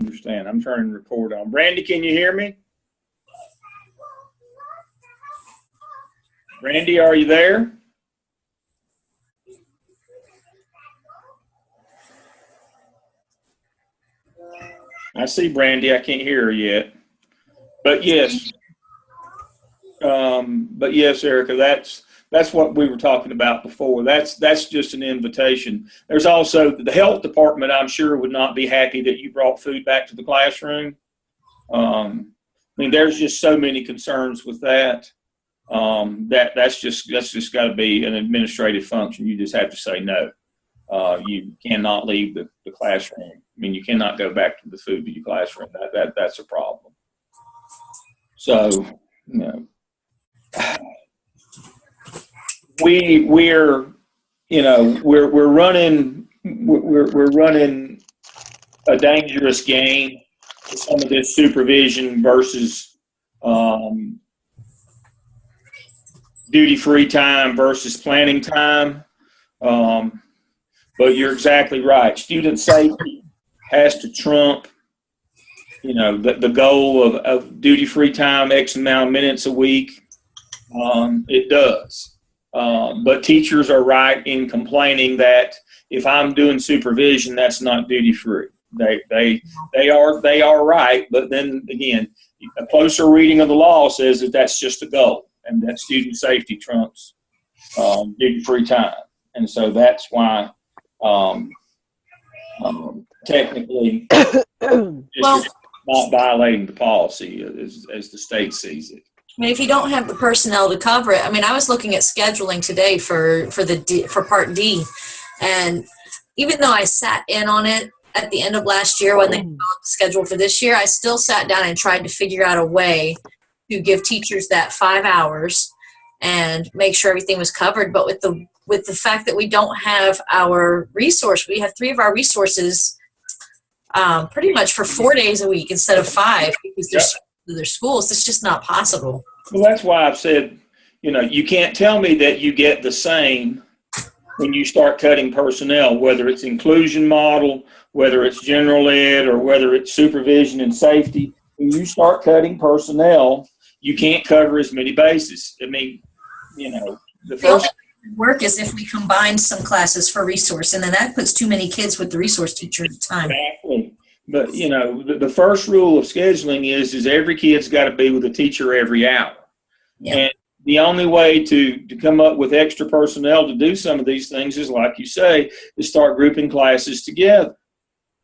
understand. I'm turning the record on. Brandy, can you hear me? Brandy, are you there? I see Brandy. I can't hear her yet. But yes, Erica, that's what we were talking about before. That's just an invitation. There's also the health department. I'm sure would not be happy that you brought food back to the classroom. I mean, there's just so many concerns with that. That's just got to be an administrative function. You just have to say no. You cannot leave the classroom. I mean, you cannot go back to the food to your classroom. That's a problem. So, you know, we're running a dangerous game with some of this supervision versus duty-free time versus planning time. But you're exactly right. Student safety has to trump, the goal of duty-free time, X amount of minutes a week. It does. But teachers are right in complaining that if I'm doing supervision, that's not duty-free. They are right, but then again, a closer reading of the law says that that's just a goal, and that student safety trumps duty-free time, and so that's why technically it's not violating the policy as the state sees it. I mean, if you don't have the personnel to cover it, I mean, I was looking at scheduling today for Part D, and even though I sat in on it at the end of last year when they developed the schedule for this year, I still sat down and tried to figure out a way to give teachers that 5 hours and make sure everything was covered. But with the fact that we don't have our resource, we have 3 of our resources pretty much for 4 days a week instead of 5 because their schools. It's just not possible. Well, that's why I've said, you can't tell me that you get the same when you start cutting personnel, whether it's inclusion model, whether it's general ed, or whether it's supervision and safety. When you start cutting personnel, you can't cover as many bases. I mean, the first work is if we combine some classes for resource, and then that puts too many kids with the resource teacher at the time. Exactly. But, the first rule of scheduling is every kid's got to be with a teacher every hour. Yeah. And the only way to come up with extra personnel to do some of these things is, like you say, to start grouping classes together.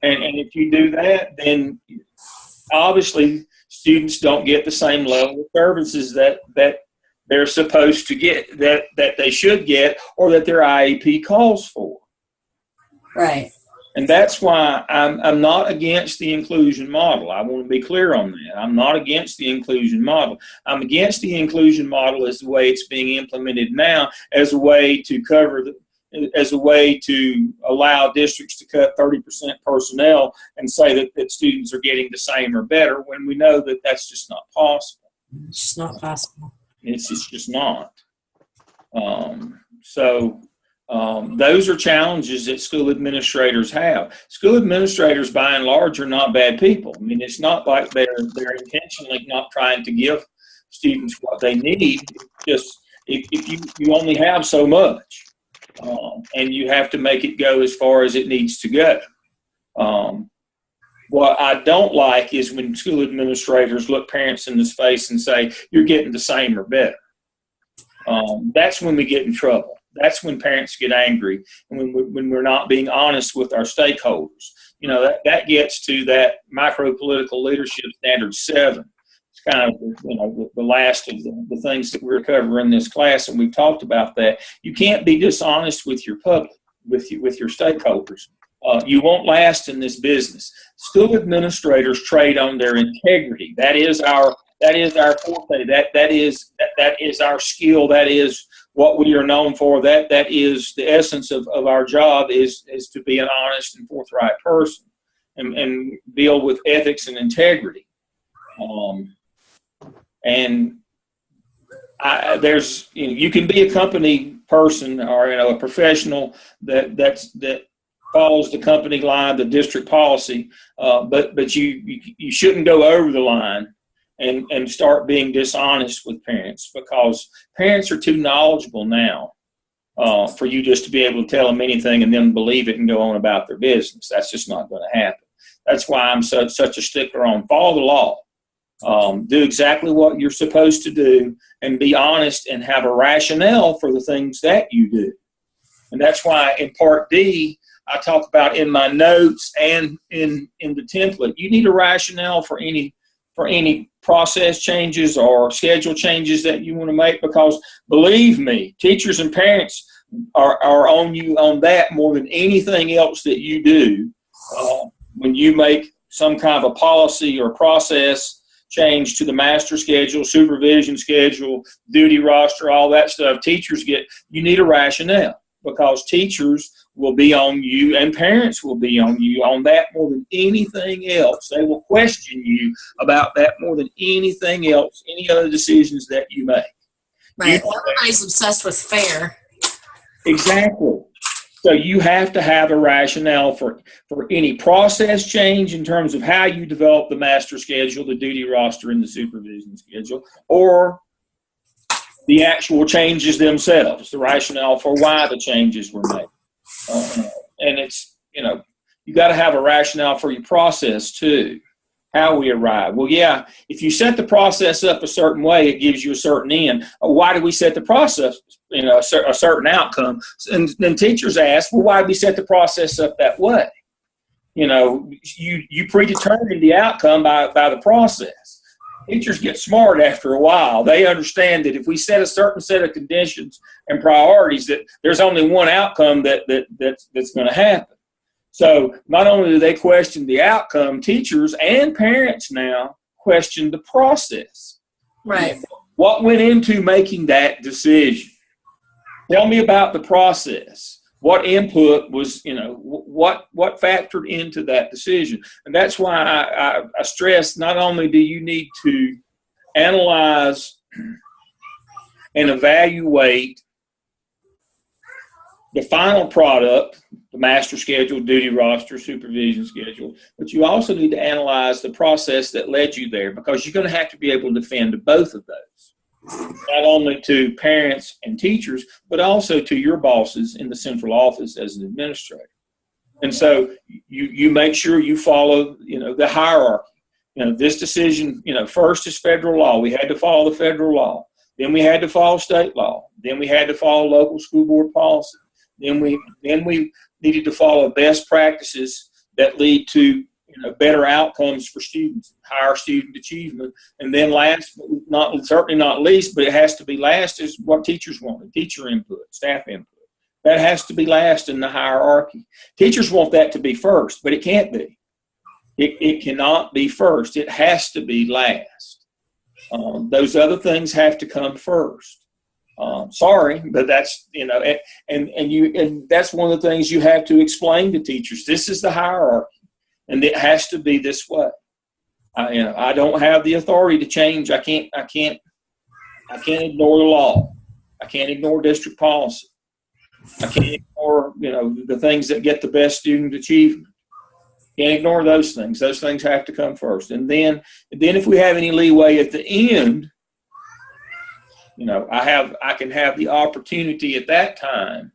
And if you do that, then obviously students don't get the same level of services that they're supposed to get, that they should get, or that their IEP calls for. Right. And that's why I'm not against the inclusion model. I want to be clear on that. I'm not against the inclusion model. I'm against the inclusion model as the way it's being implemented now, as a way to allow districts to cut 30% personnel and say that students are getting the same or better, when we know that that's just not possible. It's just not possible. It's just not. Those are challenges that school administrators have. School administrators, by and large, are not bad people. I mean, it's not like they're intentionally not trying to give students what they need. It's just if you only have so much, and you have to make it go as far as it needs to go. What I don't like is when school administrators look parents in the face and say, you're getting the same or better. That's when we get in trouble. That's when parents get angry, and when we're not being honest with our stakeholders. That gets to that micro-political leadership standard 7. It's kind of the last of the things that we're covering in this class, and we've talked about that. You can't be dishonest with your public, with your stakeholders. You won't last in this business. School administrators trade on their integrity. That is our forte. That is our skill. That is what we are known for. That is the essence of our job, is to be an honest and forthright person and deal with ethics and integrity. You can be a company person or a professional that follows the company line, the district policy, but you shouldn't go over the line and start being dishonest with parents, because parents are too knowledgeable now for you just to be able to tell them anything and then believe it and go on about their business. That's just not going to happen. That's why I'm such a stickler on follow the law. Do exactly what you're supposed to do and be honest and have a rationale for the things that you do. And that's why in Part D, I talk about in my notes and in the template, you need a rationale for any process changes or schedule changes that you want to make, because believe me, teachers and parents are on you on that more than anything else that you do. When you make some kind of a policy or process change to the master schedule, supervision schedule, duty roster, all that stuff, you need a rationale, because teachers will be on you and parents will be on you on that more than anything else. They will question you about that more than anything else, any other decisions that you make. Right. Everybody's obsessed with fair. Exactly. So you have to have a rationale for any process change in terms of how you develop the master schedule, the duty roster, and the supervision schedule, or the actual changes themselves, the rationale for why the changes were made. And it's, you got to have a rationale for your process too, how we arrive. Well, yeah, if you set the process up a certain way, it gives you a certain end. Why do we set the process, a certain outcome? And then teachers ask, well, why did we set the process up that way? You predetermined the outcome by the process. Teachers get smart after a while. They understand that if we set a certain set of conditions and priorities, that there's only one outcome that's going to happen. So not only do they question the outcome, teachers and parents now question the process. Right. What went into making that decision? Tell me about the process. What input was, what factored into that decision? And that's why I stress, not only do you need to analyze and evaluate the final product, the master schedule, duty roster, supervision schedule, but you also need to analyze the process that led you there, because you're going to have to be able to defend both of those. Not only to parents and teachers, but also to your bosses in the central office as an administrator. And so you make sure you follow, the hierarchy. This decision, first is federal law. We had to follow the federal law. Then we had to follow state law. Then we had to follow local school board policy. Then we needed to follow best practices that lead to better outcomes for students, higher student achievement. And then last, certainly not least, but it has to be last, is what teachers want, teacher input, staff input. That has to be last in the hierarchy. Teachers want that to be first, but it can't be. It cannot be first. It has to be last. Those other things have to come first. Sorry, but that's, and that's one of the things you have to explain to teachers. This is the hierarchy. And it has to be this way. I don't have the authority to change. I can't ignore the law. I can't ignore district policy. I can't ignore, the things that get the best student achievement. Can't ignore those things. Those things have to come first. And then if we have any leeway at the end, I can have the opportunity at that time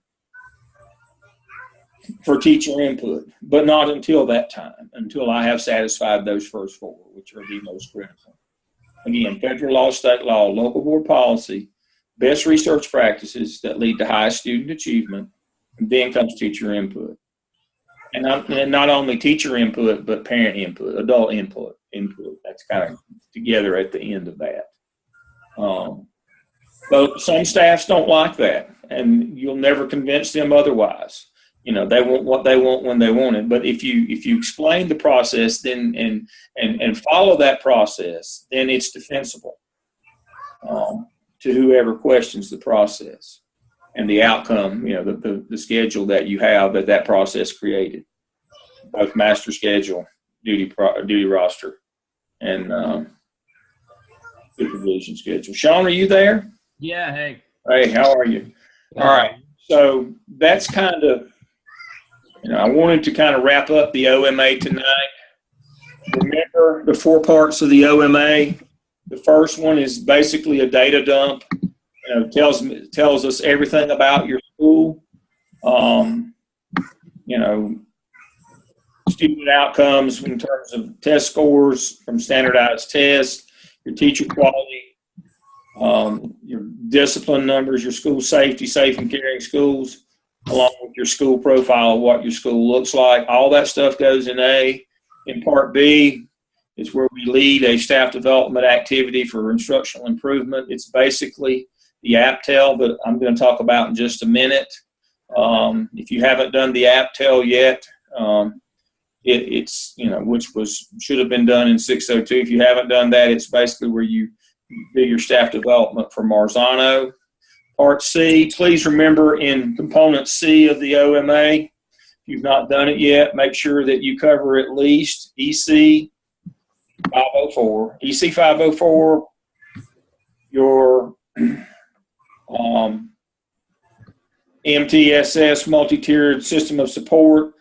for teacher input, but not until that time, until I have satisfied those first four, which are the most critical. Again, federal law, state law, local board policy, best research practices that lead to highest student achievement, and then comes teacher input. And not only teacher input, but parent input, adult input. That's kind of together at the end of that. But some staffs don't like that, and you'll never convince them otherwise. They want what they want when they want it. But if you explain the process, then and follow that process, then it's defensible to whoever questions the process and the outcome. The schedule that you have that process created, both master schedule, duty roster, and supervision schedule. Sean, are you there? Yeah. Hey. Hey, how are you? All right. So that's kind of I wanted to kind of wrap up the OMA tonight. Remember the 4 parts of the OMA. The first one is basically a data dump. Tells us everything about your school. Student outcomes in terms of test scores from standardized tests, your teacher quality, your discipline numbers, your school safety, safe and caring schools, along with your school profile, what your school looks like. All that stuff goes in A. In Part B, it's where we lead a staff development activity for instructional improvement. It's basically the APTEL that I'm going to talk about in just a minute. If you haven't done the APTEL yet, it's which should have been done in 602. If you haven't done that, it's basically where you do your staff development for Marzano. Part C, please remember in component C of the OMA, if you've not done it yet, make sure that you cover at least EC 504. EC 504, your MTSS, multi-tiered system of support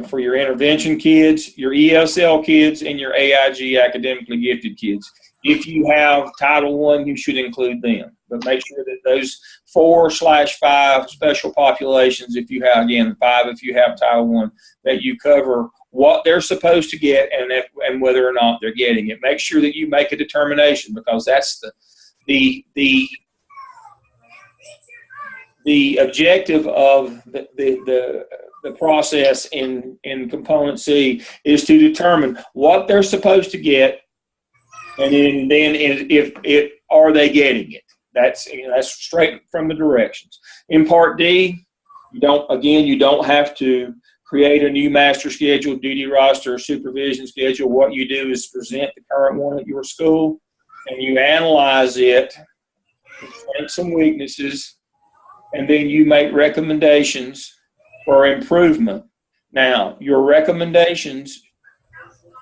for your intervention kids, your ESL kids, and your AIG, academically gifted kids. If you have Title I, you should include them. But make sure that those 4/5 special populations, if you have, again, 5 if you have Title I, that you cover what they're supposed to get and whether or not they're getting it. Make sure that you make a determination, because that's the objective of the process in component C is to determine what they're supposed to get, and then if are they getting it. That's straight from the directions. In Part D, you don't have to create a new master schedule, duty roster, or supervision schedule. What you do is present the current one at your school, and you analyze it, strengths and weaknesses, and then you make recommendations for improvement. Now, your recommendations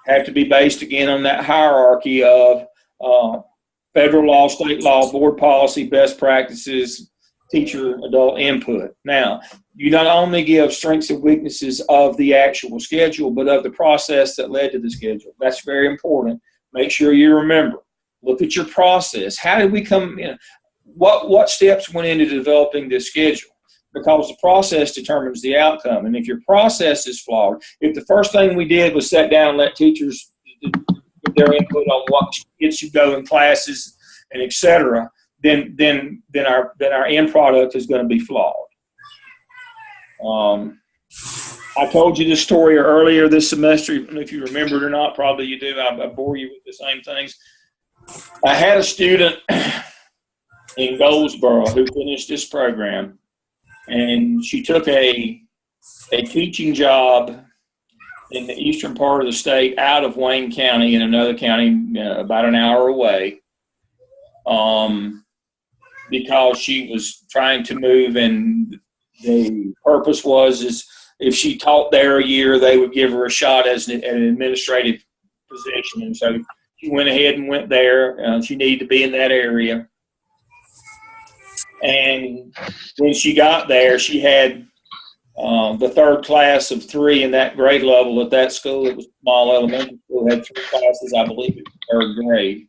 have to be based, again, on that hierarchy of federal law, state law, board policy, best practices, teacher, adult input. Now, you not only give strengths and weaknesses of the actual schedule, but of the process that led to the schedule. That's very important. Make sure you remember. Look at your process. How did we come in? What steps went into developing this schedule? Because the process determines the outcome. And if your process is flawed, if the first thing we did was sit down and let teachers give their input on what kids should go in classes and et cetera, then our end product is going to be flawed. I told you this story earlier this semester. If you remember it or not, probably you do. I bore you with the same things. I had a student in Goldsboro who finished this program, and she took a teaching job in the eastern part of the state out of Wayne County, in another county about an hour away, because she was trying to move, and the purpose is if she taught there a year, they would give her a shot as an administrative position. And so she went ahead and went there. She needed to be in that area. And when she got there, she had the third class of 3 in that grade level at that school. It was a small elementary school, had 3 classes, I believe, in third grade.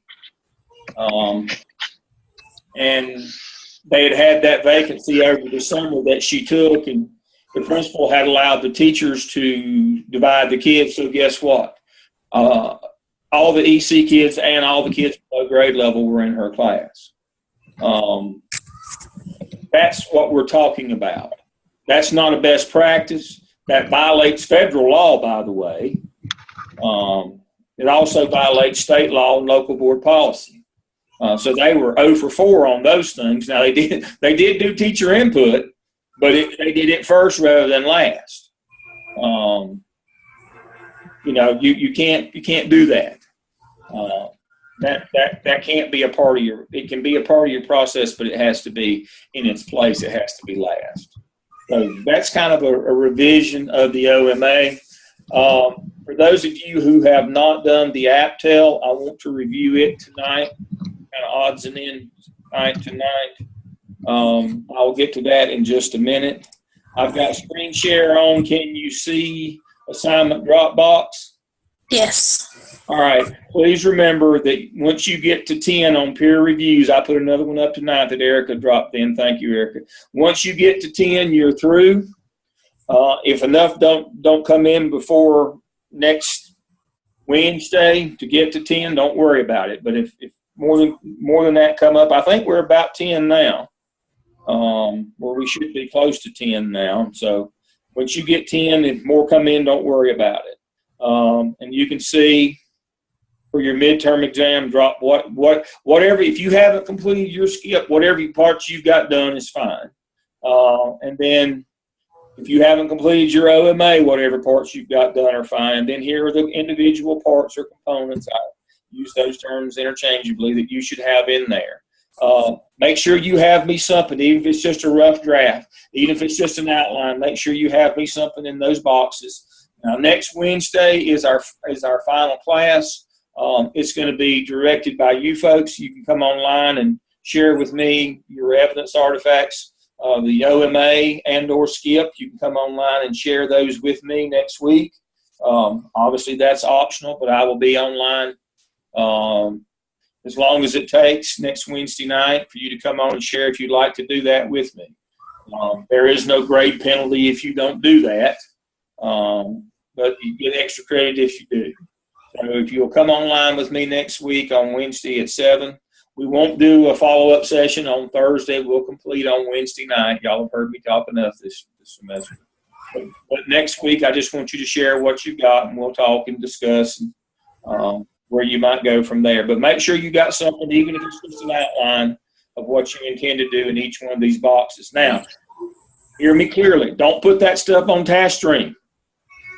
And they had that vacancy over the summer that she took, and the principal had allowed the teachers to divide the kids. So guess what? All the EC kids and all the kids below grade level were in her class. That's what we're talking about. That's not a best practice. That violates federal law, by the way. It also violates state law and local board policy. So they were 0 for 4 on those things. Now they did do teacher input, but they did it first rather than last. You can't do that. That can't be a part of it can be a part of your process, but it has to be in its place. It has to be last. So that's kind of a revision of the OMA. For those of you who have not done the APTEL, I want to review it tonight, kind of odds and ends tonight. I'll get to that in just a minute. I've got screen share on. Can you see assignment Dropbox? Yes. All right. Please remember that once you get to 10 on peer reviews, I put another one up tonight that Erica dropped in. Thank you, Erica. Once you get to 10, you're through. If enough don't come in before next Wednesday to get to 10, don't worry about it. But if more than that come up, I think we're about 10 now. Where we should be close to 10 now. So once you get 10, if more come in, don't worry about it. And you can see for your midterm exam, drop whatever. If you haven't completed your skip, whatever parts you've got done is fine. And then if you haven't completed your OMA, whatever parts you've got done are fine. And then here are the individual parts or components. I use those terms interchangeably that you should have in there. Make sure you have me something, even if it's just a rough draft, even if it's just an outline. Make sure you have me something in those boxes. Now, next Wednesday is our final class. It's going to be directed by you folks. You can come online and share with me your evidence artifacts, the OMA and/or skip. You can come online and share those with me next week. Obviously, that's optional, but I will be online. As long as it takes next Wednesday night for you to come on and share if you'd like to do that with me. There is no grade penalty if you don't do that, but you get extra credit if you do. So if you'll come online with me next week on Wednesday at 7, we won't do a follow-up session on Thursday. We'll complete on Wednesday night. Y'all have heard me talk enough this semester. But next week, I just want you to share what you've got, and we'll talk and discuss where you might go from there. But make sure you got something, even if it's just an outline of what you intend to do in each one of these boxes. Now, hear me clearly. Don't put that stuff on task stream.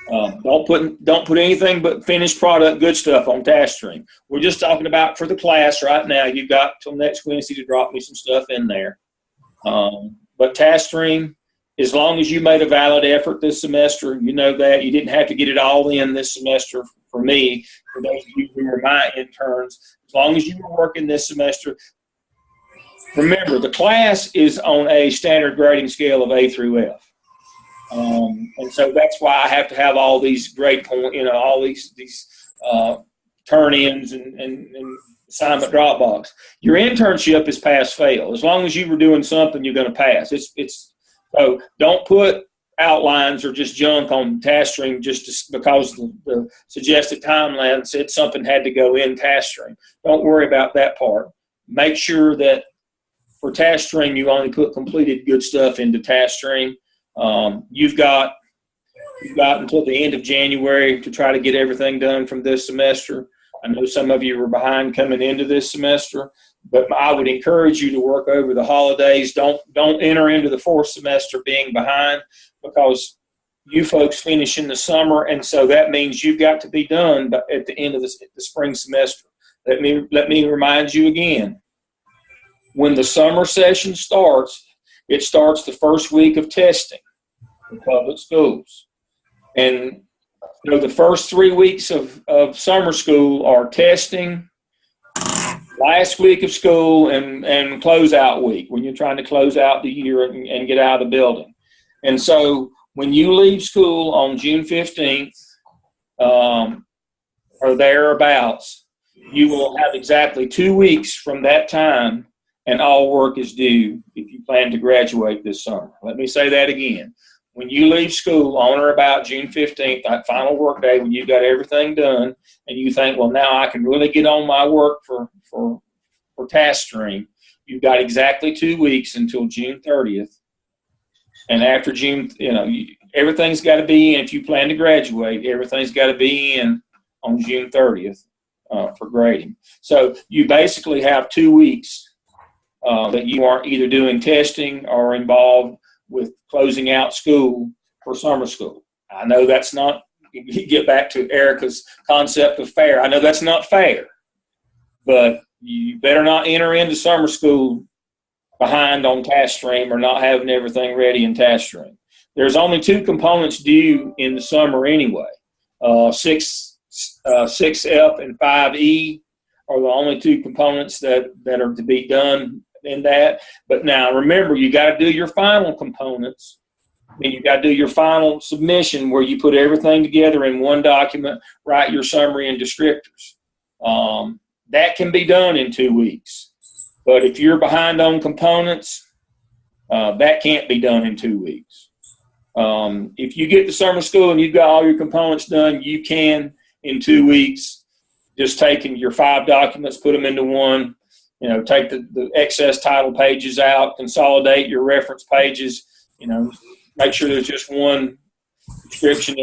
Don't put anything but finished product, good stuff on task stream. We're just talking about for the class right now. You've got till next Wednesday to drop me some stuff in there. But task stream, as long as you made a valid effort this semester, you know that. You didn't have to get it all in this semester for me, for those of you who are my interns. As long as you were working this semester, remember, the class is on a standard grading scale of A through F. And so that's why I have to have all these grade point, all these turn-ins and assignment Dropbox. Your internship is pass-fail. As long as you were doing something, you're going to pass. So don't put outlines or just junk on task stream because the suggested timeline said something had to go in task stream. Don't worry about that part. Make sure that for task stream, you only put completed good stuff into task stream. You've got until the end of January to try to get everything done from this semester. I know some of you were behind coming into this semester, but I would encourage you to work over the holidays. Don't enter into the fourth semester being behind, because you folks finish in the summer, and so that means you've got to be done at the end of the spring semester. Let me remind you again. When the summer session starts, it starts the first week of testing in public schools. And the first 3 weeks of summer school are testing, last week of school, and closeout week, when you're trying to close out the year and get out of the building. And so when you leave school on June 15th or thereabouts, you will have exactly 2 weeks from that time, and all work is due if you plan to graduate this summer. Let me say that again. When you leave school on or about June 15th, that final work day, when you've got everything done, and you think, well, now I can really get on my work for task stream, you've got exactly 2 weeks until June 30th. And after June, everything's got to be in. If you plan to graduate, everything's got to be in on June 30th for grading. So you basically have 2 weeks that you aren't either doing testing or involved with closing out school for summer school. I know that's not, you get back to Erica's concept of fair. I know that's not fair, but you better not enter into summer school behind on task stream or not having everything ready in task stream. There's only 2 components due in the summer anyway. 6F and 5E are the only 2 components that are to be done in that. But now remember, you got to do your final components Then you got to do your final submission where you put everything together in one document, write your summary and descriptors. That can be done in 2 weeks. But if you're behind on components, that can't be done in 2 weeks. If you get to summer school and you've got all your components done, you can, in 2 weeks, just taking your 5 documents, put them into one, take the excess title pages out, consolidate your reference pages, make sure there's just one description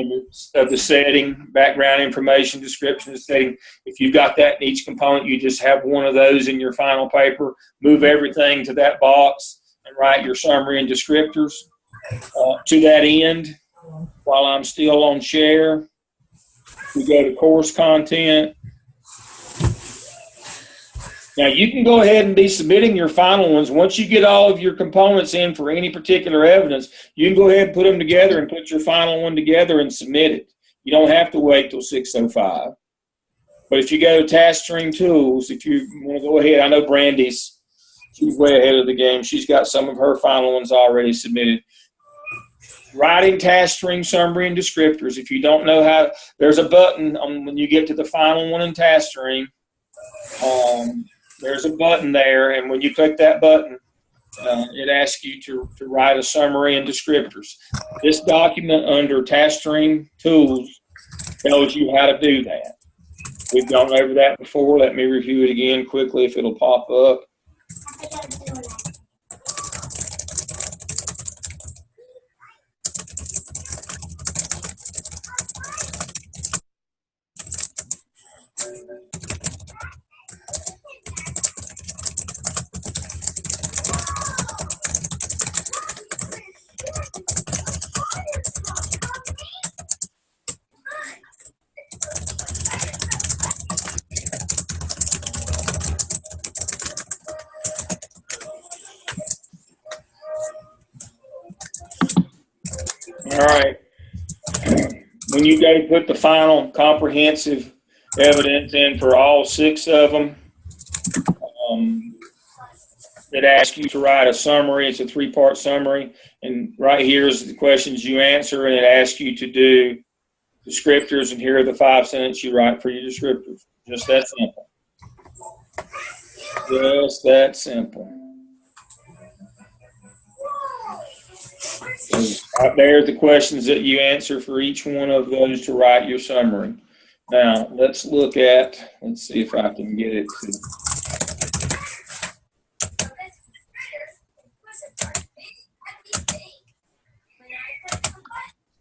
of the setting, background information, description of the setting. If you've got that in each component, you just have one of those in your final paper, move everything to that box, and write your summary and descriptors. To that end, while I'm still on share, we go to course content. Now, you can go ahead and be submitting your final ones. Once you get all of your components in for any particular evidence, you can go ahead and put them together and put your final one together and submit it. You don't have to wait till 6:05. But if you go to Task Stream Tools, if you want to go ahead, I know Brandy's, she's way ahead of the game. She's got some of her final ones already submitted. Writing task stream summary and descriptors. If you don't know how, there's a button when you get to the final one in task stream. There's a button there, and when you click that button, it asks you to write a summary and descriptors. This document under Task Stream Tools tells you how to do that. We've gone over that before. Let me review it again quickly if it'll pop up. All right. When you go to put the final comprehensive evidence in for all 6 of them, it asks you to write a summary. It's a 3-part summary. And right here is the questions you answer, and it asks you to do descriptors, and here are the 5 sentences you write for your descriptors. Just that simple. Just that simple. So out there are the questions that you answer for each one of those to write your summary. Now, let's see if I can get it to.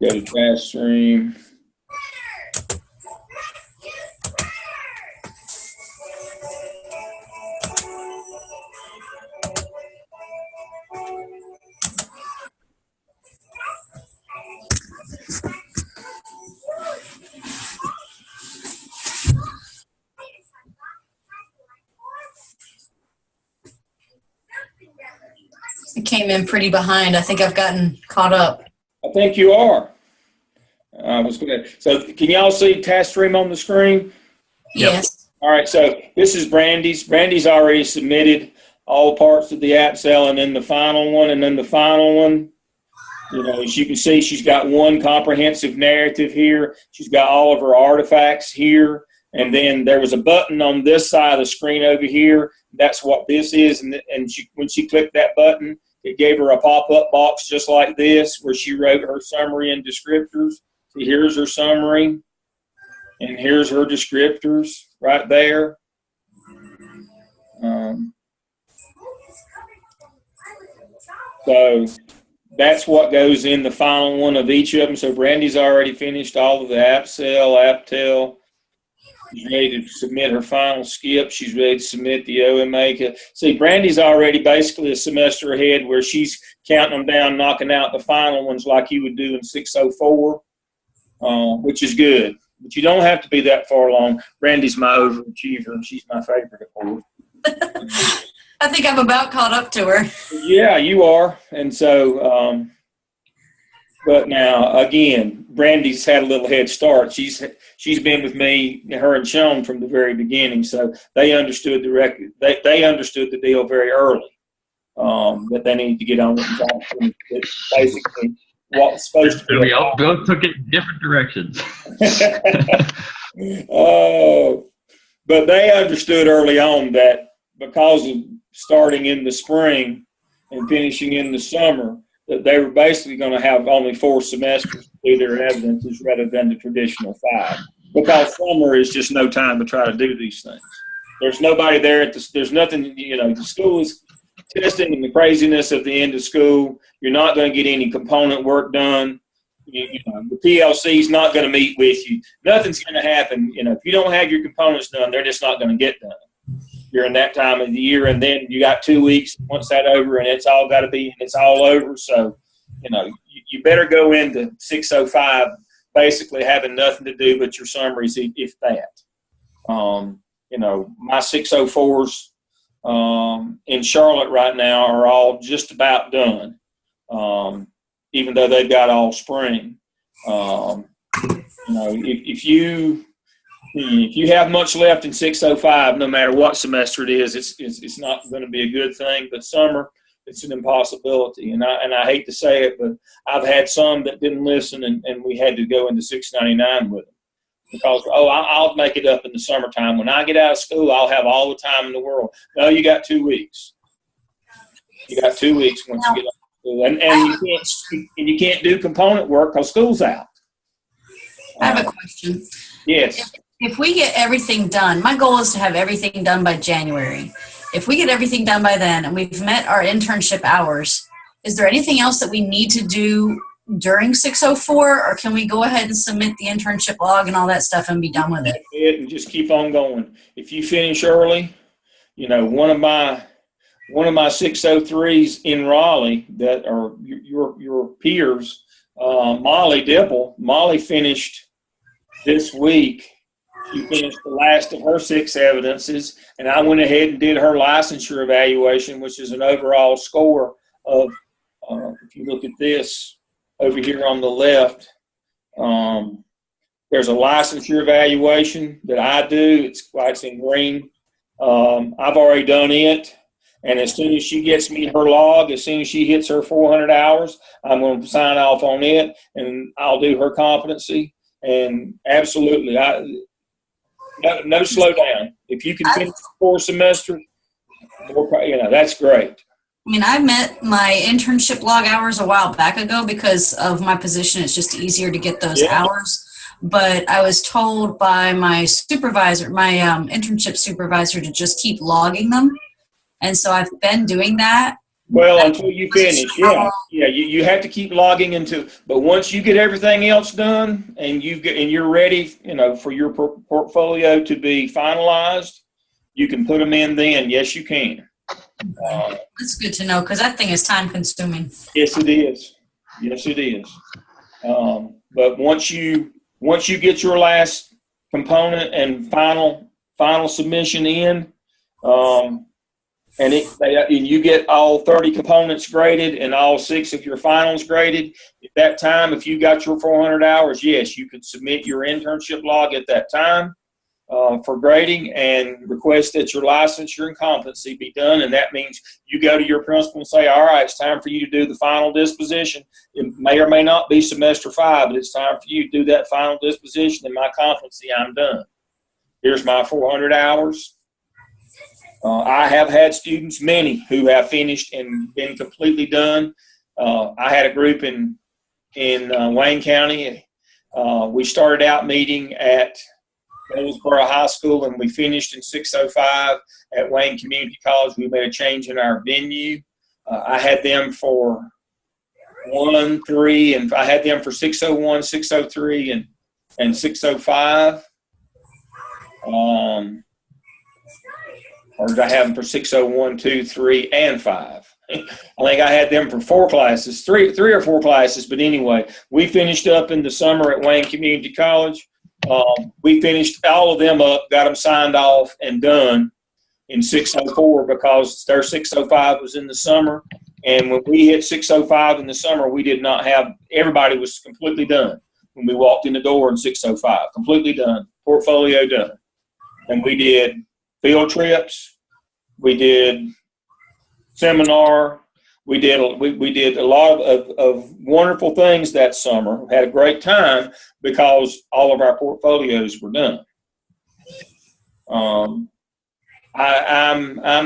Go to Task Stream. I came in pretty behind. I think I've gotten caught up. I think you are. So can y'all see Task Stream on the screen? Yes. All right, so this is Brandy's. Brandy's already submitted all parts of the app cell, and then the final one, as you can see, she's got one comprehensive narrative here. She's got all of her artifacts here, and then there was a button on this side of the screen over here. That's what this is, and when she clicked that button, it gave her a pop-up box just like this where she wrote her summary and descriptors. So here's her summary, and here's her descriptors right there. So that's what goes in the final one of each of them. So Brandy's already finished all of the app cell, app tell. She's ready to submit her final skip. She's ready to submit the OMA. See, Brandy's already basically a semester ahead where she's counting them down, knocking out the final ones like you would do in 604, which is good. But you don't have to be that far along. Brandy's my overachiever, and she's my favorite, of course. I think I'm about caught up to her. Yeah, you are. And so, but now, again, Brandy's had a little head start. She's been with me, her and Sean, from the very beginning, so they understood they understood the deal very early, that they needed to get on it and talk to them. Basically, what's supposed to be. We both took it in different directions. But they understood early on that because of starting in the spring and finishing in the summer, that they were basically going to have only 4 semesters to do their evidences rather than the traditional 5. Because summer is just no time to try to do these things. There's nobody there there's nothing, the school is testing and the craziness of the end of school. You're not going to get any component work done. The PLC is not going to meet with you. Nothing's going to happen. If you don't have your components done, they're just not going to get done during that time of the year. And then you got 2 weeks once that's over, and it's all got to be, and it's all over. So, you better go into 605 basically having nothing to do but your summaries, if that. My 604s in Charlotte right now are all just about done. Even though they've got all spring. If you have much left in 605, no matter what semester it is, it's not going to be a good thing. But summer, it's an impossibility. And I hate to say it, but I've had some that didn't listen, and we had to go into 699 with them. Because, I'll make it up in the summertime. When I get out of school, I'll have all the time in the world. No, you got 2 weeks. You got 2 weeks once you get out. And you can't do component work because school's out. I have a question. Yes. If we get everything done, my goal is to have everything done by January. If we get everything done by then and we've met our internship hours, is there anything else that we need to do during 604, or can we go ahead and submit the internship log and all that stuff and be done with it? And just keep on going. If you finish early, one of my 603s in Raleigh that are your peers, Molly Dipple. Molly finished this week. She finished the last of her 6 evidences, and I went ahead and did her licensure evaluation, which is an overall score of, if you look at this over here on the left, there's a licensure evaluation that I do. It's in green. I've already done it. And as soon as she gets me her log, as soon as she hits her 400 hours, I'm going to sign off on it, and I'll do her competency. And absolutely, no slow down. If you can finish 4 semesters, that's great. I met my internship log hours a while back ago because of my position. It's just easier to get those hours. But I was told by my supervisor, my internship supervisor, to just keep logging them. And so I've been doing that. Well, until you finish, you have to keep logging into. But once you get everything else done and you're ready, for your portfolio to be finalized, you can put them in. Then, yes, you can. That's good to know because that thing is time consuming. Yes, it is. Yes, it is. But once you get your last component and final submission in. And you get all 30 components graded and all 6 of your finals graded. At that time, if you got your 400 hours, yes, you could submit your internship log at that time for grading and request that your licensure and competency be done. And that means you go to your principal and say, all right, it's time for you to do the final disposition. It may or may not be semester 5, but it's time for you to do that final disposition, and my competency, I'm done. Here's my 400 hours. I have had students, many, who have finished and been completely done. I had a group in Wayne County. We started out meeting at Goldsboro High School, and we finished in 605 at Wayne Community College. We made a change in our venue. I had them for 1, 3, and I had them for 601, 603, and 605. Or did I have them for 601, 2, 3, and 5? I think I had them for 4 classes, three or 4 classes. But anyway, we finished up in the summer at Wayne Community College. We finished all of them up, got them signed off and done in 604 because their 605 was in the summer. And when we hit 605 in the summer, we did not have – everybody was completely done when we walked in the door in 605, completely done, portfolio done. And we did field trips. We did seminar. we did a lot of wonderful things that summer. Had a great time because all of our portfolios were done. I'm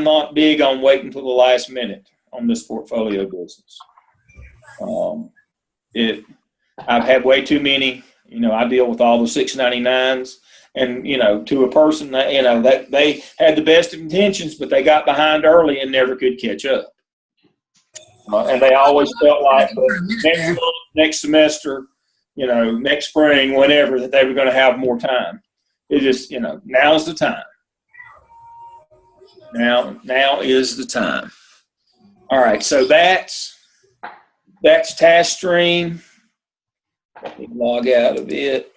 not big on waiting until the last minute on this portfolio business. I've had way too many. I deal with all the 699s, and to a person that they had the best of intentions, but they got behind early and never could catch up. And they always felt like next semester, next spring, whenever, that they were going to have more time. It just, now's the time. Now is the time. All right, so that's task stream. Let me log out of it.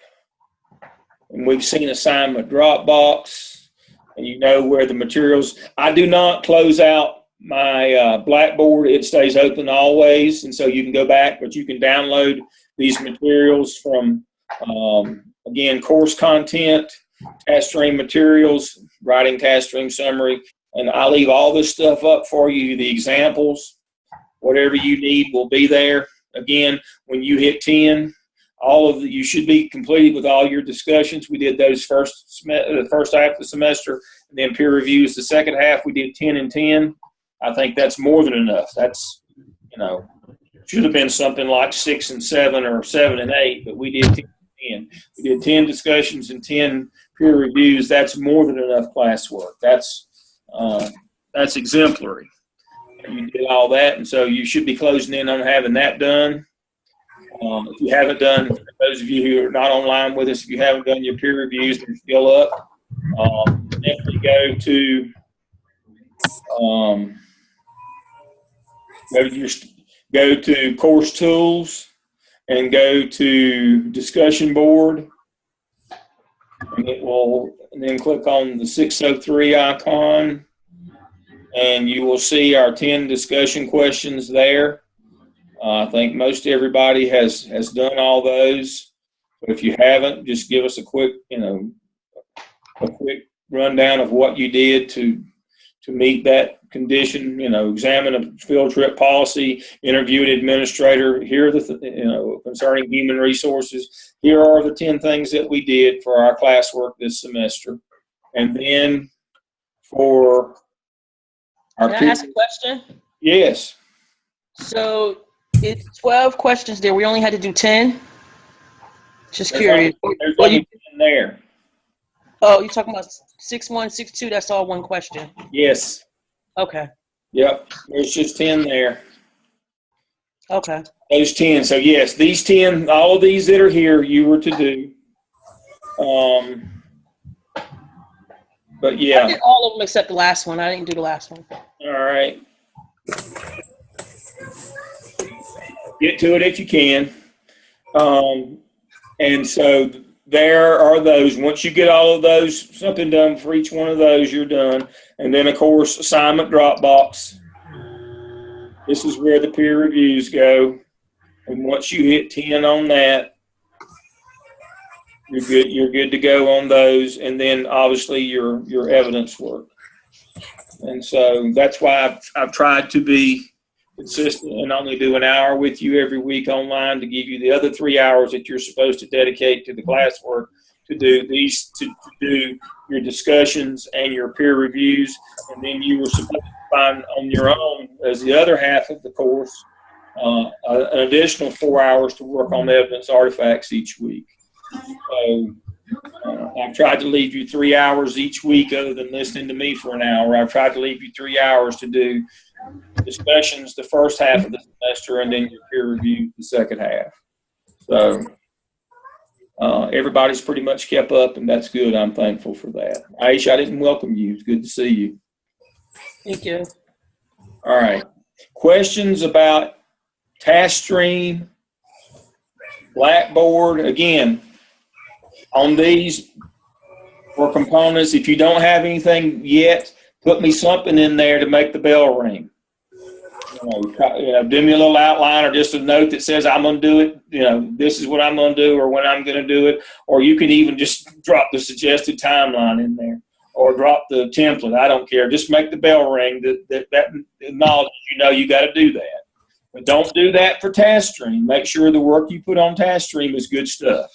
And we've seen assignment Dropbox, and where the materials. I do not close out my Blackboard. It stays open always, and so you can go back, but you can download these materials from, again, course content, task stream materials, writing task stream summary, and I leave all this stuff up for you. The examples, whatever you need will be there. Again, when you hit 10, you should be completed with all your discussions. We did those the first half of the semester, and then peer reviews the second half. We did 10 and 10. I think that's more than enough. That's, should have been something like 6 and 7 or 7 and 8, but we did 10 and 10. We did 10 discussions and 10 peer reviews. That's more than enough classwork. That's exemplary. You did all that, and so you should be closing in on having that done. If you haven't done, for those of you who are not online with us, if you haven't done your peer reviews, they're still up. Definitely go to course tools and go to discussion board, and then click on the 603 icon, and you will see our 10 discussion questions there. I think most everybody has done all those. But if you haven't, just give us a quick rundown of what you did to meet that condition. Examine a field trip policy, interview an administrator. Here are concerning human resources. Here are the 10 things that we did for our classwork this semester. And then for our Can I ask a question? Yes. So it's 12 questions there. We only had to do 10? Just curious. There's only 10 there. Oh, you're talking about 6-1, 6-2, that's all one question? Yes. Okay. Yep. There's just 10 there. Okay. Those 10. So, yes, these 10, all of these that are here, you were to do. But, yeah. I did all of them except the last one. I didn't do the last one. All right. Get to it if you can. And so there are those. Once you get all of those, something done for each one of those, you're done. And then, of course, assignment Dropbox. This is where the peer reviews go. And once you hit 10 on that, you're good to go on those. And then, obviously, your evidence work. And so that's why I've tried to be consistent and only do an hour with you every week online to give you the other 3 hours that you're supposed to dedicate to the classwork to do do your discussions and your peer reviews, and then you were supposed to find on your own as the other half of the course an additional 4 hours to work on evidence artifacts each week. So I've tried to leave you 3 hours each week other than listening to me for an hour. I've tried to leave you 3 hours to do discussions the first half of the semester and then your peer review the second half. So everybody's pretty much kept up, and that's good. I'm thankful for that. Aisha, I didn't welcome you. It's good to see you. Thank you. All right. Questions about task stream, Blackboard? Again, on these for components, if you don't have anything yet, put me something in there to make the bell ring. Do me a little outline or just a note that says I'm going to do it. This is what I'm going to do or when I'm going to do it. Or you can even just drop the suggested timeline in there or drop the template. I don't care. Just make the bell ring. That knowledge, you got to do that. But don't do that for task stream. Make sure the work you put on task stream is good stuff.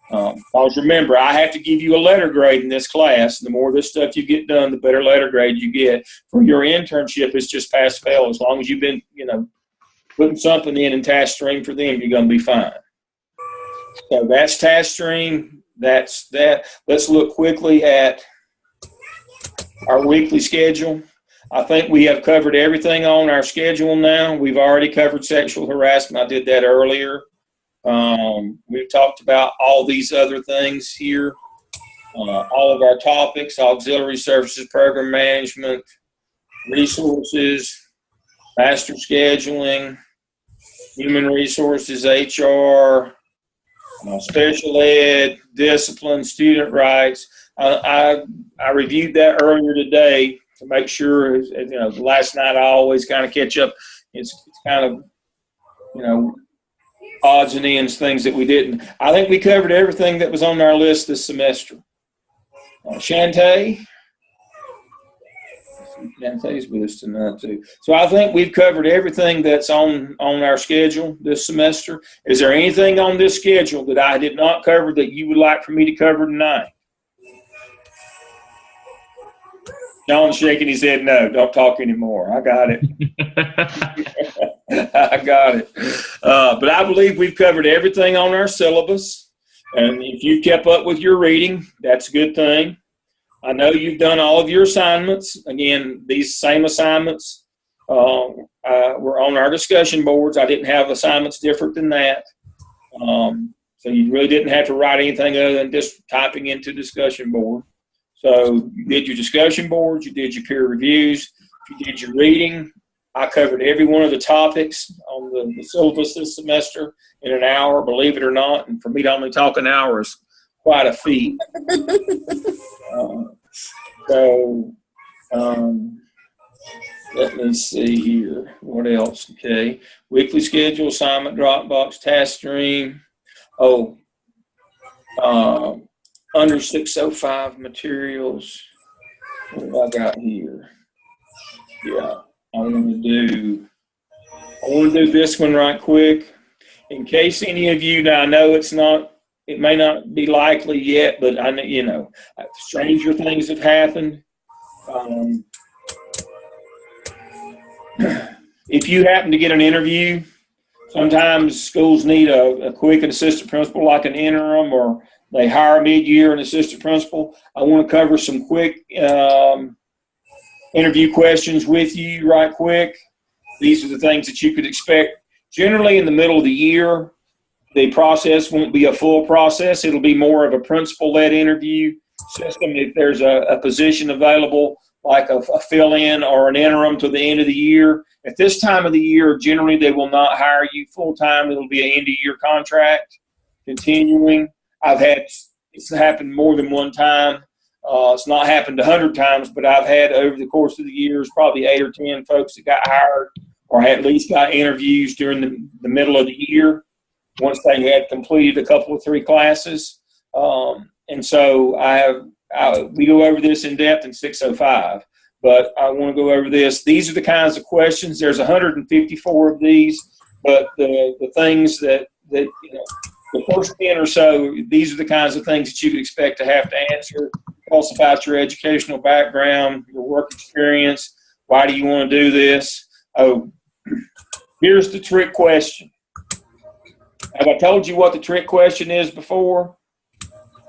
Because remember, I have to give you a letter grade in this class. The more of this stuff you get done, the better letter grade you get. For your internship, it's just pass fail. As long as you've been, putting something in task stream for them, you're going to be fine. So that's task stream. That's that. Let's look quickly at our weekly schedule. I think we have covered everything on our schedule now. We've already covered sexual harassment. I did that earlier. We've talked about all these other things here. All of our topics: auxiliary services, program management, resources, master scheduling, human resources, HR, special ed, discipline, student rights. I reviewed that earlier today to make sure, last night I always kind of catch up. It's kind of, odds and ends, things that we didn't. I think we covered everything that was on our list this semester. Shantae? Shantae's with us tonight too. So I think we've covered everything that's on our schedule this semester. Is there anything on this schedule that I did not cover that you would like for me to cover tonight? John's shaking his head no. Don't talk anymore. I got it. I got it. But I believe we've covered everything on our syllabus. And if you kept up with your reading, that's a good thing. I know you've done all of your assignments. Again, these same assignments were on our discussion boards. I didn't have assignments different than that. So you really didn't have to write anything other than just typing into discussion board. So you did your discussion boards, you did your peer reviews, you did your reading. I covered every one of the topics on the syllabus this semester in an hour, believe it or not. And for me to only talk an hour is quite a feat. Let me see here. What else? Okay. Weekly schedule, assignment, Dropbox, task stream. Under 605 materials. What have I got here? Yeah, I want to do this one right quick. In case any of you, now I know it may not be likely yet, but I know, stranger things have happened. If you happen to get an interview, sometimes schools need a quick assistant principal like an interim, or they hire mid-year an assistant principal. I want to cover some quick interview questions with you right quick. These are the things that you could expect. Generally in the middle of the year, the process won't be a full process. It'll be more of a principal-led interview system. If there's a position available, like a fill-in or an interim to the end of the year, at this time of the year, generally they will not hire you full-time. It'll be an end-of-year contract continuing. It's happened more than one time. It's not happened 100 times, but I've had over the course of the years probably 8 or 10 folks that got hired or at least got interviews during the middle of the year once they had completed a couple of 3 classes. And so we go over this in depth in 605, but I want to go over this. These are the kinds of questions. There's 154 of these, but the things that the first 10 or so, these are the kinds of things that you could expect to have to answer. Tell us about your educational background, your work experience. Why do you want to do this? Here's the trick question. Have I told you what the trick question is before?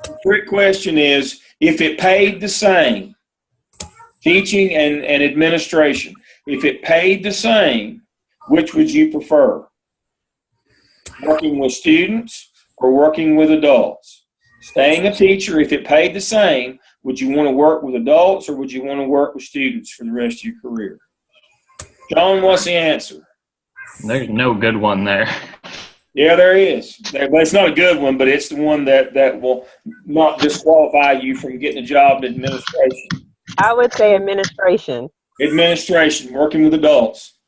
The trick question is, if it paid the same, teaching and administration, if it paid the same, which would you prefer? Working with students or working with adults? Staying a teacher, if it paid the same, would you want to work with adults or would you want to work with students for the rest of your career? John, what's the answer? There's no good one there. Yeah, there is. But it's not a good one, but it's the one that will not disqualify you from getting a job in administration. I would say administration. Administration, working with adults.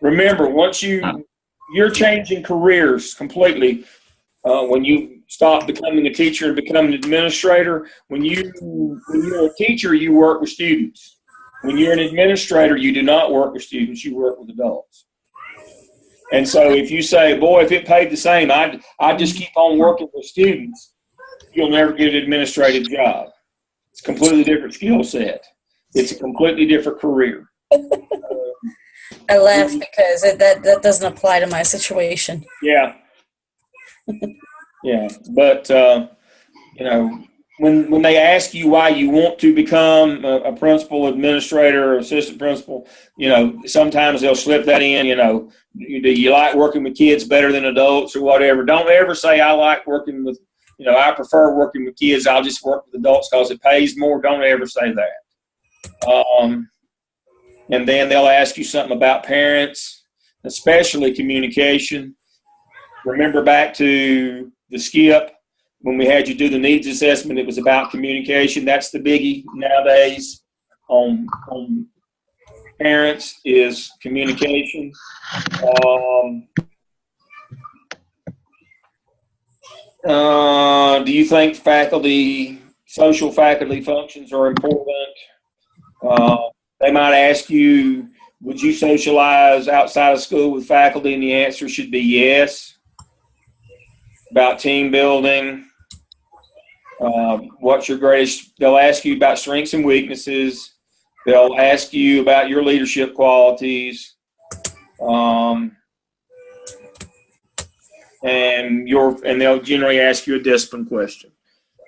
Remember, once you're changing careers completely when you stop becoming a teacher and become an administrator. When you're a teacher, you work with students. When you're an administrator, you do not work with students, you work with adults. And so if you say, boy, if it paid the same, I'd just keep on working with students, you'll never get an administrative job. It's a completely different skill set. It's a completely different career. I laugh because that doesn't apply to my situation. Yeah. Yeah. But, you know, when they ask you why you want to become a principal, administrator, or assistant principal, you know, sometimes they'll slip that in, you know, do you like working with kids better than adults or whatever. Don't ever say I like working with, you know, I prefer working with kids. I'll just work with adults because it pays more. Don't ever say that. And then they'll ask you something about parents, especially communication. Remember back to the skip when we had you do the needs assessment, it was about communication. That's the biggie nowadays on parents is communication. Do you think social faculty functions are important? They might ask you, would you socialize outside of school with faculty? And the answer should be yes. About team building. What's your greatest? They'll ask you about strengths and weaknesses. They'll ask you about your leadership qualities. And they'll generally ask you a discipline question.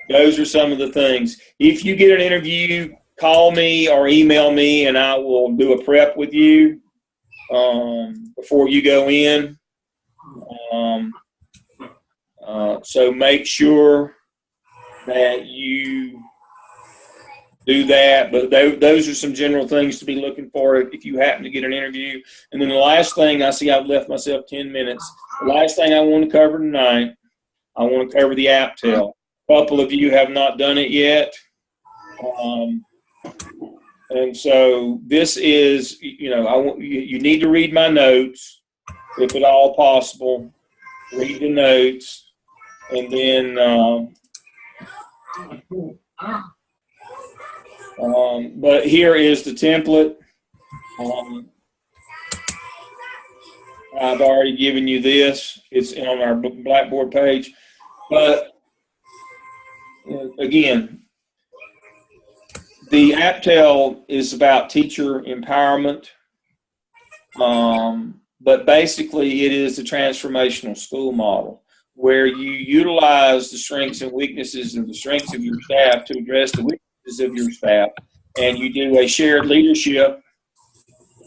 Those are some of the things. If you get an interview, call me or email me, and I will do a prep with you before you go in. So make sure that you do that. But those are some general things to be looking for if you happen to get an interview. And then the last thing, I see I've left myself 10 minutes. The last thing I want to cover tonight, I want to cover the APTEL. A couple of you have not done it yet. And so this is, you know, you need to read my notes, if at all possible. Read the notes. And then but here is the template. I've already given you this. It's on our Blackboard page. But again, the APTEL is about teacher empowerment. But basically it is the transformational school model, where you utilize the strengths and weaknesses of the strengths of your staff to address the weaknesses of your staff, and you do a shared leadership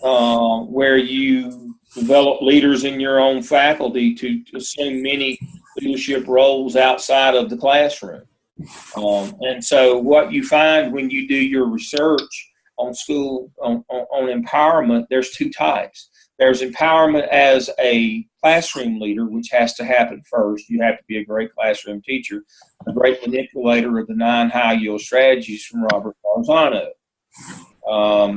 where you develop leaders in your own faculty to assume many leadership roles outside of the classroom. And so what you find when you do your research on school, on empowerment, there's two types. There's empowerment as a classroom leader, which has to happen first. You have to be a great classroom teacher, a great manipulator of the 9 high-yield strategies from Robert Marzano.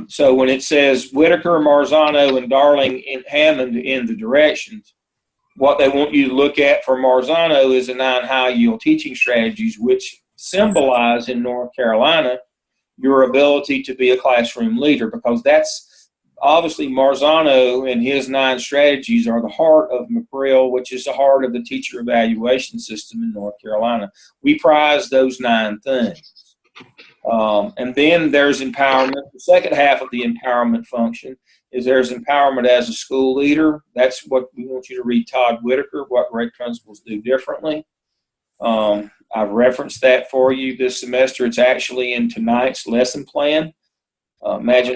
So when it says Whitaker, Marzano, and Darling and Hammond in the directions, what they want you to look at for Marzano is the 9 high-yield teaching strategies, which symbolize in North Carolina your ability to be a classroom leader, because that's obviously Marzano and his 9 strategies are the heart of McREL, which is the heart of the teacher evaluation system in North Carolina. We prize those 9 things. And then there's empowerment. The second half of the empowerment function is there's empowerment as a school leader. That's what we want you to read Todd Whitaker, What Great Principals Do Differently. I've referenced that for you this semester. It's actually in tonight's lesson plan. Imagine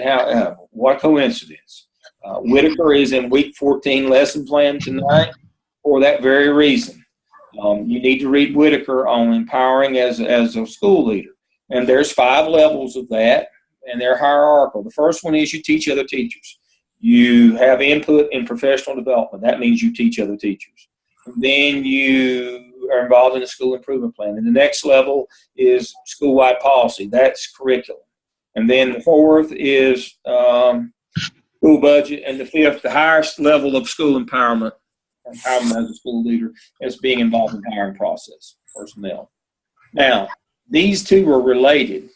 what coincidence. Whitaker is in week 14 lesson plan tonight for that very reason. You need to read Whitaker on empowering as a school leader. And there's 5 levels of that, and they're hierarchical. The first one is you teach other teachers. You have input in professional development. That means you teach other teachers. And then you are involved in a school improvement plan. And the next level is school-wide policy. That's curriculum. And then the 4th is school budget. And the 5th, the highest level of school empowerment as a school leader, is being involved in hiring process personnel. Now, these two are related.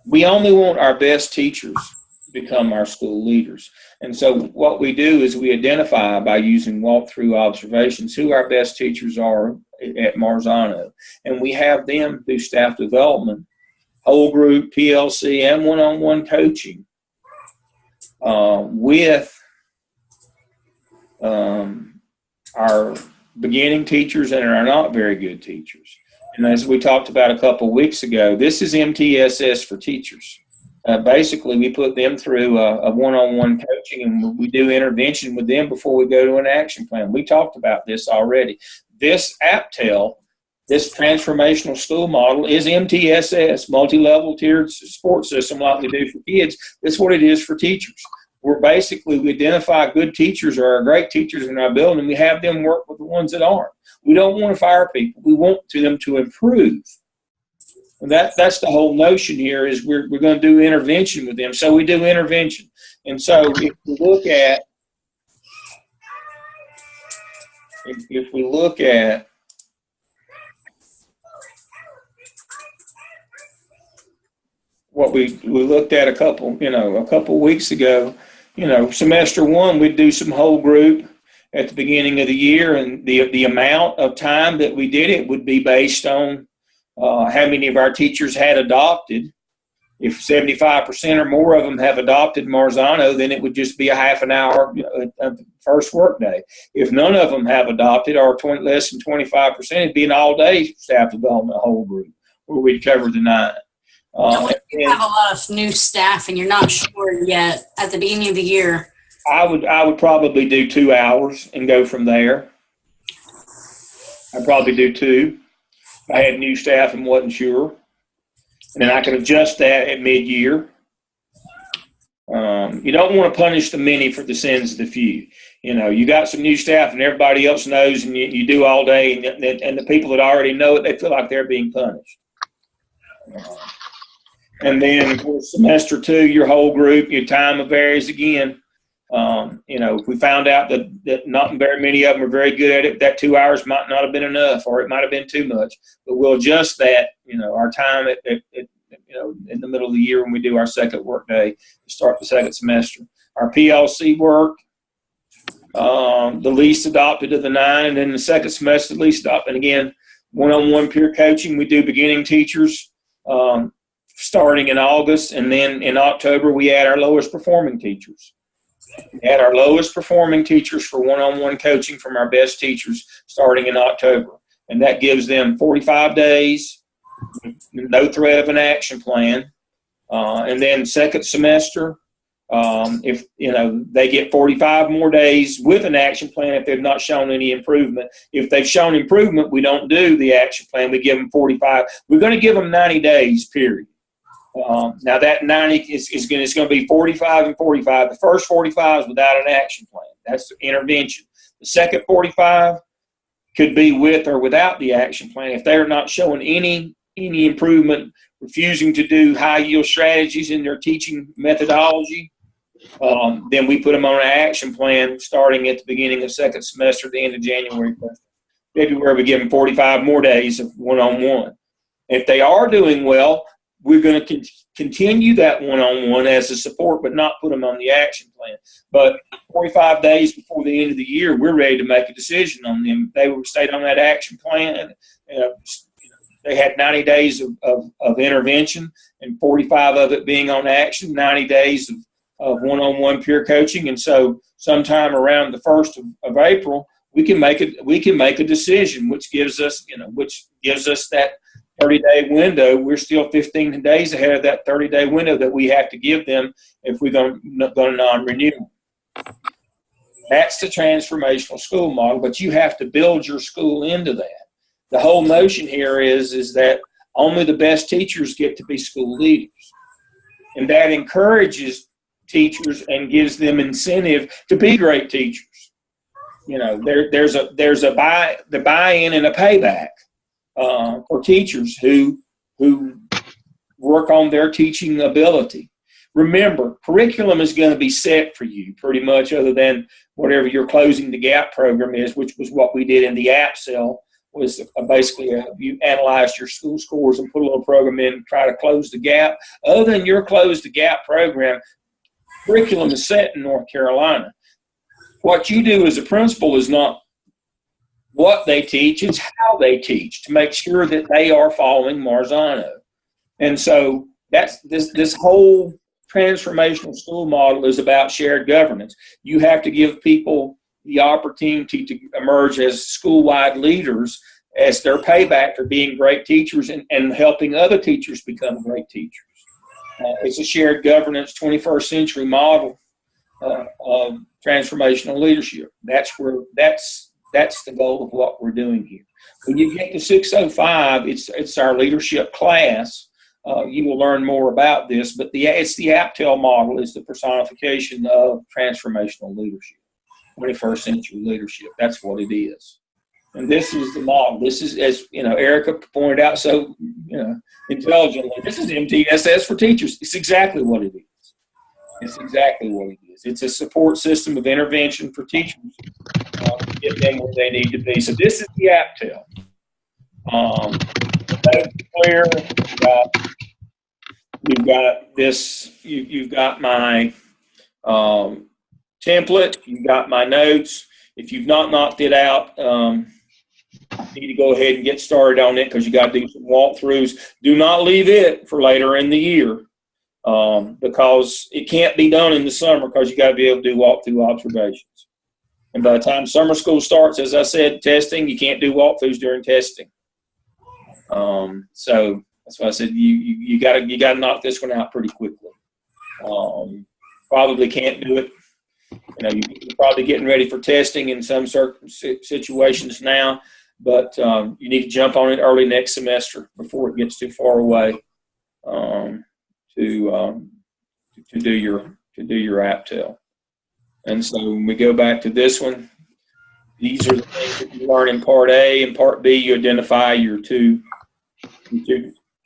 we only want our best teachers to become our school leaders. And so what we do is we identify by using walkthrough observations who our best teachers are at Marzano. And we have them do staff development, whole group, PLC, and one-on-one coaching with our beginning teachers and our not very good teachers. And as we talked about a couple of weeks ago, this is MTSS for teachers. Basically, we put them through a one-on-one coaching, and we do intervention with them before we go to an action plan. We talked about this already. This APTEL, this transformational school model, is MTSS, multi-level tiered support system like we do for kids. That's what it is for teachers. We're basically, we identify good teachers or our great teachers in our building, and we have them work with the ones that aren't. We don't want to fire people. We want them to improve. And that's the whole notion here, is we're going to do intervention with them. So we do intervention. And so if we look at what we looked at a couple weeks ago, semester one, we'd do some whole group at the beginning of the year, and the amount of time that we did it would be based on how many of our teachers had adopted. If 75% or more of them have adopted Marzano, then it would just be a half an hour of the first work day. If none of them have adopted, or less than 25%, it'd be an all-day staff development whole group where we'd cover the 9. And when you have a lot of new staff and you're not sure yet at the beginning of the year, I would probably do 2 hours and go from there. I'd probably do 2. If I had new staff and wasn't sure. And then I could adjust that at mid-year. You don't want to punish the many for the sins of the few. You got some new staff and everybody else knows, and you do all day, and the people that already know it, they feel like they're being punished. And then, of course, semester 2, your whole group, your time varies again. If we found out that not very many of them are very good at it, that 2 hours might not have been enough, or it might have been too much. But we'll adjust that, our time at in the middle of the year when we do our second work day to start the second semester. Our PLC work, the least adopted of the 9, and then the second semester, the least adopted. And again, one-on-one peer coaching, we do beginning teachers starting in August, and then in October we add our lowest performing teachers. We add our lowest performing teachers for one-on-one coaching from our best teachers starting in October. And that gives them 45 days, no threat of an action plan. And then second semester, if they get 45 more days with an action plan if they've not shown any improvement. If they've shown improvement, we don't do the action plan. We give them 45. We're going to give them 90 days, period. Now that 90 is going to be 45 and 45. The first 45 is without an action plan. That's the intervention. The second 45 could be with or without the action plan. If they're not showing any improvement, refusing to do high yield strategies in their teaching methodology, then we put them on an action plan starting at the beginning of second semester, the end of January, February. We give them 45 more days of one-on-one. If they are doing well, we're going to continue that one-on-one as a support, but not put them on the action plan. But 45 days before the end of the year, we're ready to make a decision on them. They were stayed on that action plan. They had 90 days of intervention and 45 of it being on action, 90 days of one-on-one peer coaching. And so sometime around the 1st of April, we can make a decision, which gives us that 30-day window. We're still 15 days ahead of that 30-day window that we have to give them if we're going to non-renew. That's the transformational school model, but you have to build your school into that. The whole notion here is that only the best teachers get to be school leaders. And that encourages teachers and gives them incentive to be great teachers. There's a buy-in and a payback for teachers who work on their teaching ability. Remember, curriculum is going to be set for you pretty much, other than whatever your Closing the Gap program is, which was what we did in the APSEL was basically you analyzed your school scores and put a little program in and try to close the gap. Other than your close the gap program, curriculum is set in North Carolina. What you do as a principal is not what they teach, it's how they teach to make sure that they are following Marzano. And so that's this whole transformational school model is about shared governance. You have to give people the opportunity to emerge as school-wide leaders as their payback for being great teachers and helping other teachers become great teachers. It's a shared governance 21st century model of transformational leadership. That's the goal of what we're doing here. When you get to 605, it's our leadership class. You will learn more about this, but it's the Aptel model is the personification of transformational leadership, 21st century leadership. That's what it is. And this is the model. This is, as Erica pointed out so intelligently, this is MTSS for teachers. It's exactly what it is. It's exactly what it is. It's a support system of intervention for teachers to get them where they need to be. So this is the Aptel. Clear. You've got this. You've got my template. You've got my notes. If you've not knocked it out, you need to go ahead and get started on it because you got to do some walkthroughs. Do not leave it for later in the year because it can't be done in the summer because you got to be able to do walkthrough observations. And by the time summer school starts, as I said, testing, you can't do walkthroughs during testing. So that's why I said you got to knock this one out pretty quickly. Probably can't do it. You're probably getting ready for testing in some certain situations now, but you need to jump on it early next semester before it gets too far away to do your Aptel. And so when we go back to this one, these are the things that you learn in Part A. In Part B, you identify your two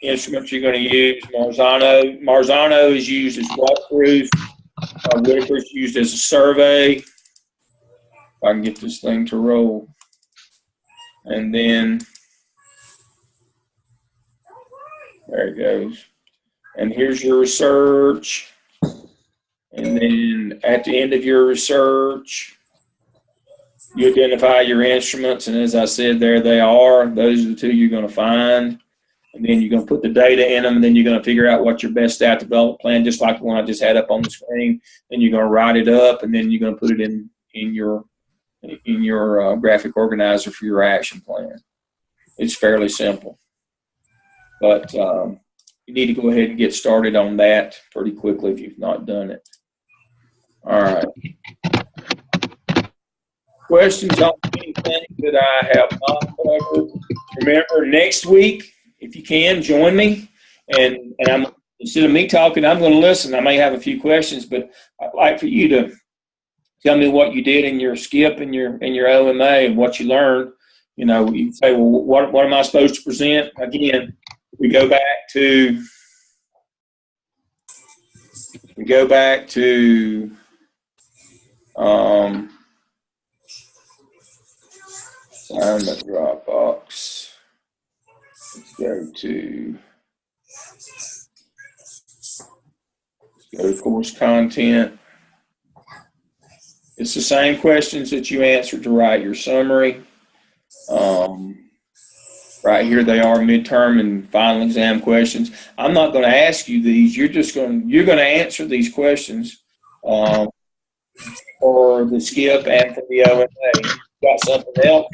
instruments you're going to use. Marzano is used as walkthroughs. Whitaker is used as a survey. If I can get this thing to roll. And then, there it goes. And here's your research. And then at the end of your research, you identify your instruments. And as I said, there they are. Those are the two you're going to find. And then you're going to put the data in them, and then you're going to figure out what your best staff development plan, just like the one I just had up on the screen. Then you're going to write it up, and then you're going to put it in your graphic organizer for your action plan. It's fairly simple. But you need to go ahead and get started on that pretty quickly if you've not done it. All right. Questions on anything that I have not covered? Remember, next week, if you can, join me. And I'm instead of me talking, I'm going to listen. I may have a few questions, but I'd like for you to tell me what you did in your skip and your OMA and what you learned. You say, well, what am I supposed to present? Again, we go back to sign the Dropbox. Let's go to course content. It's the same questions that you answered to write your summary. Right here they are, midterm and final exam questions. I'm not going to ask you these. You're going to answer these questions for the skip and for the OMA. Got something else?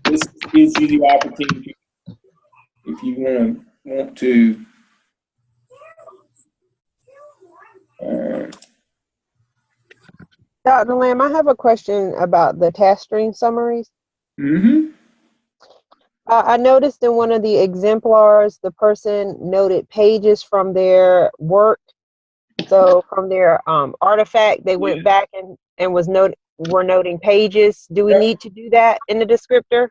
This gives you the opportunity, if you want to. Dr. Lamb, I have a question about the task stream summaries. Mm-hmm. I noticed in one of the exemplars, the person noted pages from their work. So from their artifact, they went back and were noting pages. Do we need to do that in the descriptor?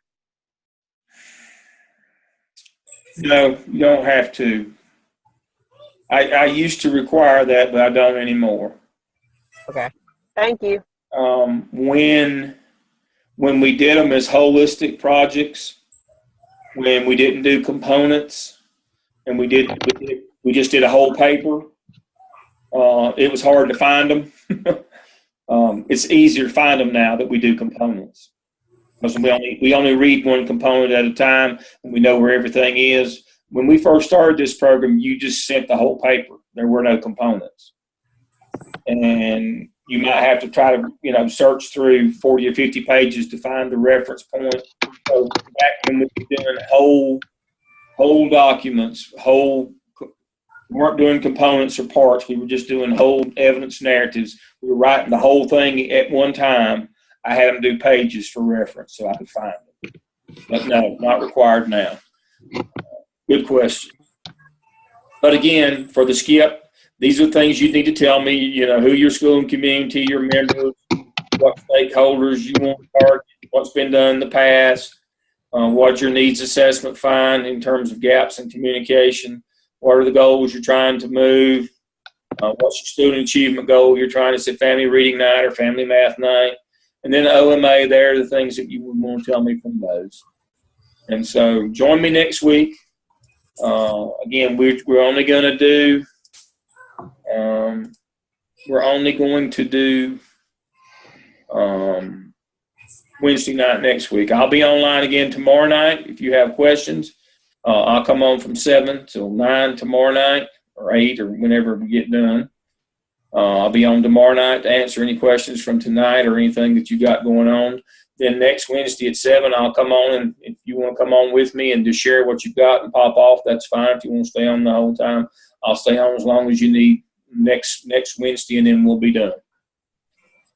No, you don't have to. I used to require that, but I don't anymore. Okay. Thank you. When when we did them as holistic projects, when we didn't do components, and we just did a whole paper, it was hard to find them. It's easier to find them now that we do components, because we only read one component at a time, and we know where everything is. When we first started this program, you just sent the whole paper. There were no components, and you might have to try to search through 40 or 50 pages to find the reference point. So back when we were doing whole documents, we weren't doing components or parts. We were just doing whole evidence narratives. We were writing the whole thing at one time. I had them do pages for reference so I could find them. But no, not required now. Good question. But again, for the skip, these are things you need to tell me, who your school and community, your members, what stakeholders you want to target, what's been done in the past, what your needs assessment find in terms of gaps in communication, what are the goals you're trying to move, what's your student achievement goal you're trying to set, family reading night or family math night, and then OMA, there are the things that you would want to tell me from those. And so join me next week. Again, we're only going to do Wednesday night next week. I'll be online again tomorrow night. If you have questions, I'll come on from 7 till 9 tomorrow night, or 8, or whenever we get done. I'll be on tomorrow night to answer any questions from tonight or anything that you got going on. Then next Wednesday at 7, I'll come on, and if you want to come on with me and just share what you've got and pop off, that's fine. If you want to stay on the whole time, I'll stay on as long as you need next Wednesday, and then we'll be done.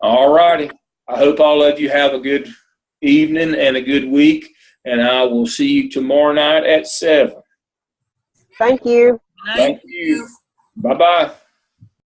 All righty. I hope all of you have a good evening and a good week, and I will see you tomorrow night at 7. Thank you. Thank you. Bye-bye.